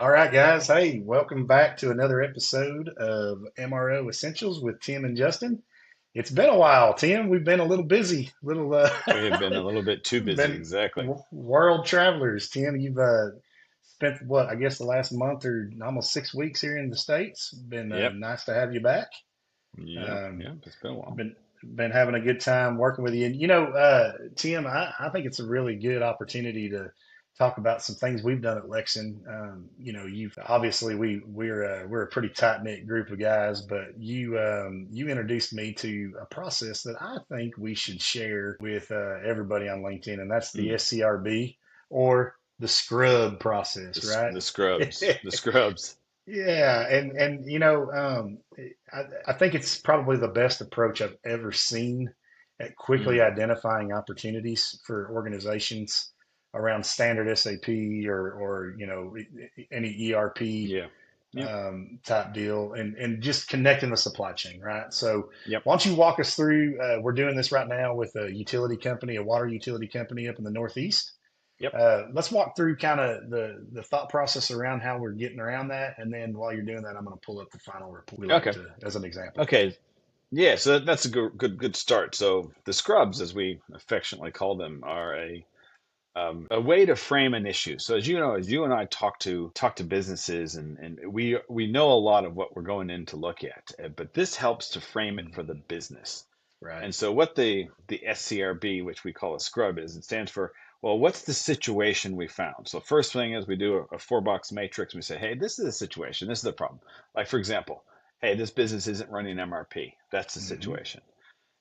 All right, guys. Hey, welcome back to another episode of MRO Essentials with Tim and Justin. It's been a while, Tim. We've been a little busy, We have been a little bit too busy, been exactly. world travelers. Tim, you've spent what I guess the last month or almost 6 weeks here in the States. Been Yep, nice to have you back. yep, Um, yep. It's been a while. been having a good time working with you. And Tim, I think it's a really good opportunity to talk about some things we've done at Lexin. You've obviously we're a pretty tight knit group of guys, but you introduced me to a process that I think we should share with everybody on LinkedIn, and that's the Mm. SCRB or the scrub process, right? The scrubs, the scrubs. Yeah, and I think it's probably the best approach I've ever seen at quickly Mm. identifying opportunities for organizations around standard SAP or any ERP Yeah, yep, type deal and just connecting the supply chain, right? So yep. why don't you walk us through? We're doing this right now with a utility company, a water utility company up in the Northeast. Yep. Let's walk through kind of the thought process around how we're getting around that, and then while you're doing that, I'm going to pull up the final report we like Okay, to as an example. okay. Yeah, so that's a good start. So the scrubs, as we affectionately call them, are a way to frame an issue. So as you know, as you and I talk to businesses, and we know a lot of what we're going in to look at, but this helps to frame it for the Mhm. business. Right. And so what the SCRB, which we call a scrub, is, it stands for, well, what's the situation we found? So first thing is we do a four-box matrix. We say, hey, this is the situation. This is the problem. Like, for example, hey, this business isn't running MRP. That's the Hmm. situation.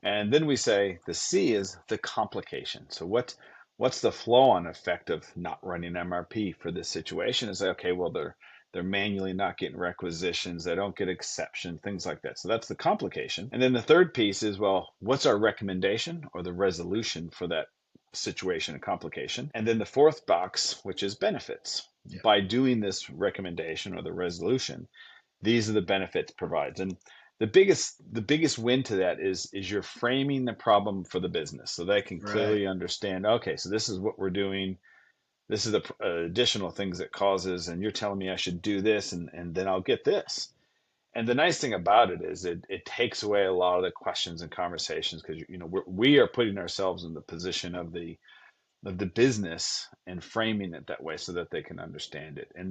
And then we say the C is the complication. So what's the flow-on effect of not running MRP for this situation? Is like, okay, well, they're manually not getting requisitions, they don't get exception, things like that. So that's the complication. And then the third piece is, well, what's our recommendation or the resolution for that situation and complication? And then the fourth box, which is benefits. Yeah. By doing this recommendation or the resolution, these are the benefits it provides. And the biggest win to that is you're framing the problem for the business so they can Right. clearly understand, okay, so this is what we're doing, this is the additional things it causes, and you're telling me I should do this, and then I'll get this. And the nice thing about it is it takes away a lot of the questions and conversations, because we are putting ourselves in the position of the business and framing it that way so that they can understand it. And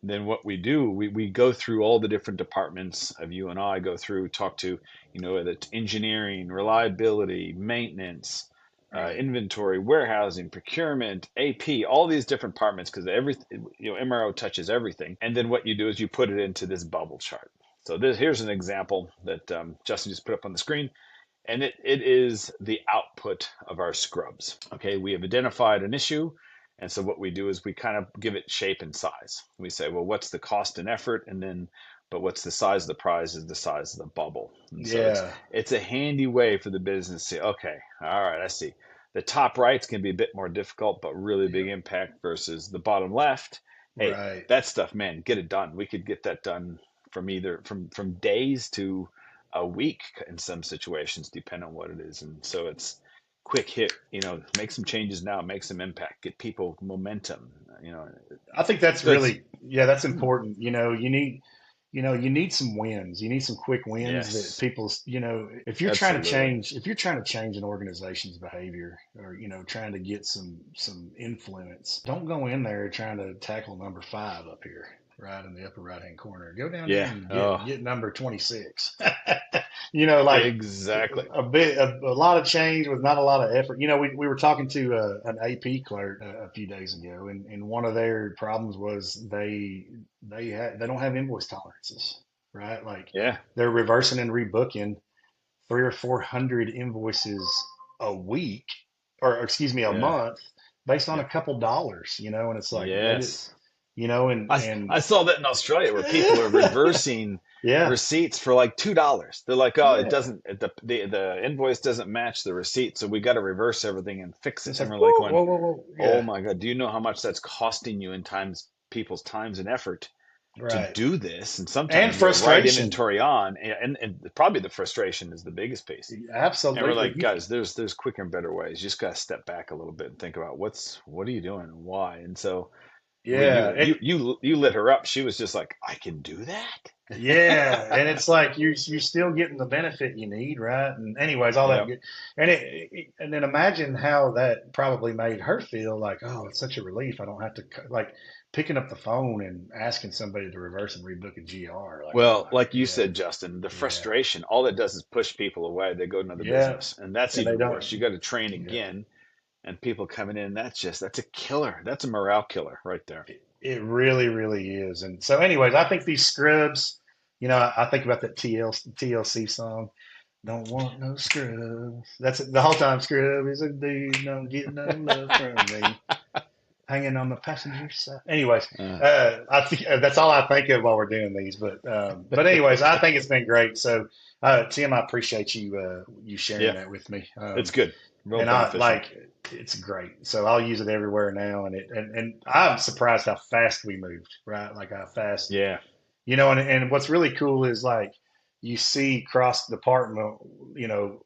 then what we do, we go through all the different departments of you and I go through, talk to, whether it's engineering, reliability, maintenance, Right. inventory, warehousing, procurement, AP, all these different departments, because MRO touches everything. And then what you do is you put it into this bubble chart. So here's an example that Justin just put up on the screen, and it is the output of our scrubs. Okay, we have identified an issue. And so what we do is we kind of give it shape and size. We say, well, what's the cost and effort? But what's the size of the prize is the size of the bubble. And so it's Yeah. it's a handy way for the business to say, okay, all right, I see. The top right's can be a bit more difficult, but really big Yep. impact versus the bottom left. Hey, Right. that stuff, man, get it done. We could get that done from days to a week in some situations, depending on what it is. And so it's quick hit, make some changes now, make some impact, get people momentum, you know. I think that's So it's, really, yeah, that's important. You need some wins. You need some quick wins that yes, people, absolutely. if you're trying to change an organization's behavior or, trying to get some influence, don't go in there trying to tackle number 5 up here, right in the upper right hand corner. Go down here Yeah. and Oh, get number 26. Like exactly. a lot of change with not a lot of effort. We were talking to an AP clerk a few days ago, and one of their problems was they don't have invoice tolerances, right? Like Yeah. they're reversing and rebooking 300 or 400 invoices a week, or excuse me, a Yeah. month, based on a Yep. couple dollars, and it's like they did, Yes. and I saw that in Australia where people are reversing yeah, receipts for like $2. They're like, oh, it yeah. doesn't, the invoice doesn't match the receipt, so we got to reverse everything and fix it. It's And like we're like whoa, going, whoa, whoa, whoa, oh yeah, my God, do you know how much that's costing you in people's times and effort to right, do this? And and sometimes you got right frustration. inventory on, and probably the frustration is the biggest piece. And we're Absolutely. like, guys, there's quicker and better ways. You just got to step back a little bit and think about what are you doing and why. And so Yeah, You lit her up. She was just like, I can do that. yeah, and it's like you're still getting the benefit you need, right? And anyways, all that Yep. good, and and then imagine how that probably made her feel like, oh, it's such a relief. I don't have to like picking up the phone and asking somebody to reverse and rebook a GR. Like, oh Well, my, like you yeah, said, Justin, the yeah, frustration, all that does is push people away. They go to another yeah, business, and that's and they even worse. don't. You got to train Yeah, again, and people coming in. That's a killer. That's a morale killer right there. it really, really is. And so, anyways, I think these scrubs. I think about that TLC song. Don't want no scrubs. That's it. The whole time. Scrub is a dude. Don't get no love from me. Hanging on the passenger side. Anyways, Uh, I think that's all I think of while we're doing these. But anyways, I think it's been great. So, Tim, I appreciate you sharing yeah, that with me. it's good. Real And I beneficial. like it's great. So I'll use it everywhere now. And I'm surprised how fast we moved. Right, like how fast. Yeah. And what's really cool is like you see cross department. You know,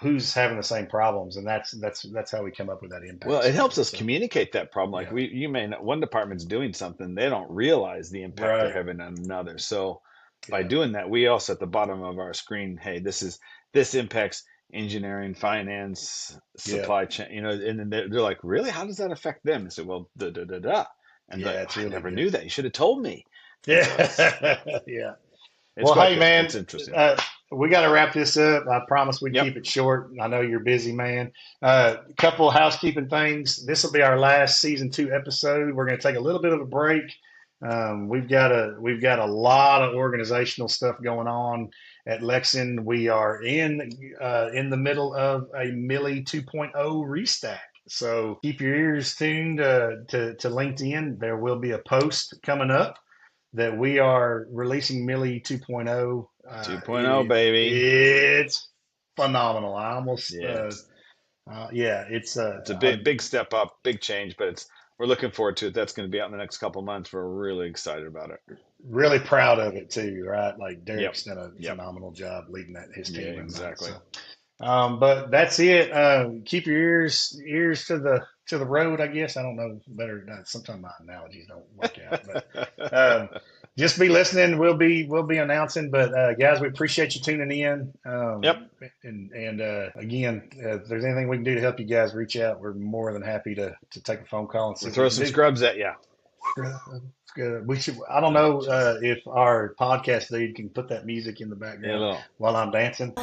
who's having the same problems, and that's how we come up with that Well, impact it helps schedule. us So communicate that problem. Like yeah, you may not, one department's doing something, they don't realize the impact they're right, having on another. So by yeah, doing that, we also at the bottom of our screen, hey, this impacts engineering, finance, yeah, supply chain, and then they're like, really? How does that affect them? I said, well, da da da da. And they're yeah. like, It's oh, I really never good. knew that. You should have told me. And so Yeah, yeah. it's Well, quite hey, good. It's man, interesting. we got to wrap this up. I promise we'd Yep. keep it short. I know you're busy, man. A couple of housekeeping things. This will be our last season 2 episode. We're going to take a little bit of a break. We've got a lot of organizational stuff going on at Lexin. We are in the middle of a Millie 2.0 restack. So keep your ears tuned to LinkedIn. There will be a post coming up that we are releasing Millie 2.0. 2.0, baby. It's phenomenal. I almost, Yeah. yeah, it's It's a big step up, big change, but we're looking forward to it. That's going to be out in the next couple of months. We're really excited about it. really proud of it too, right? Like Yep. Derek's done a Yep. phenomenal job leading his Yeah, team on that. exactly. So, but that's it. Keep your ears to the road, I guess. I don't know better. Sometimes my analogies don't work out, but just be listening. We'll be announcing. But guys, we appreciate you tuning in. Yep. And again, if there's anything we can do to help you guys, reach out. We're more than happy to take a phone call and see We'll what we throw can some do. scrubs at you. We should. I don't Oh, know jeez. if our podcast dude can put that music in the Yeah, a background little. while I'm dancing.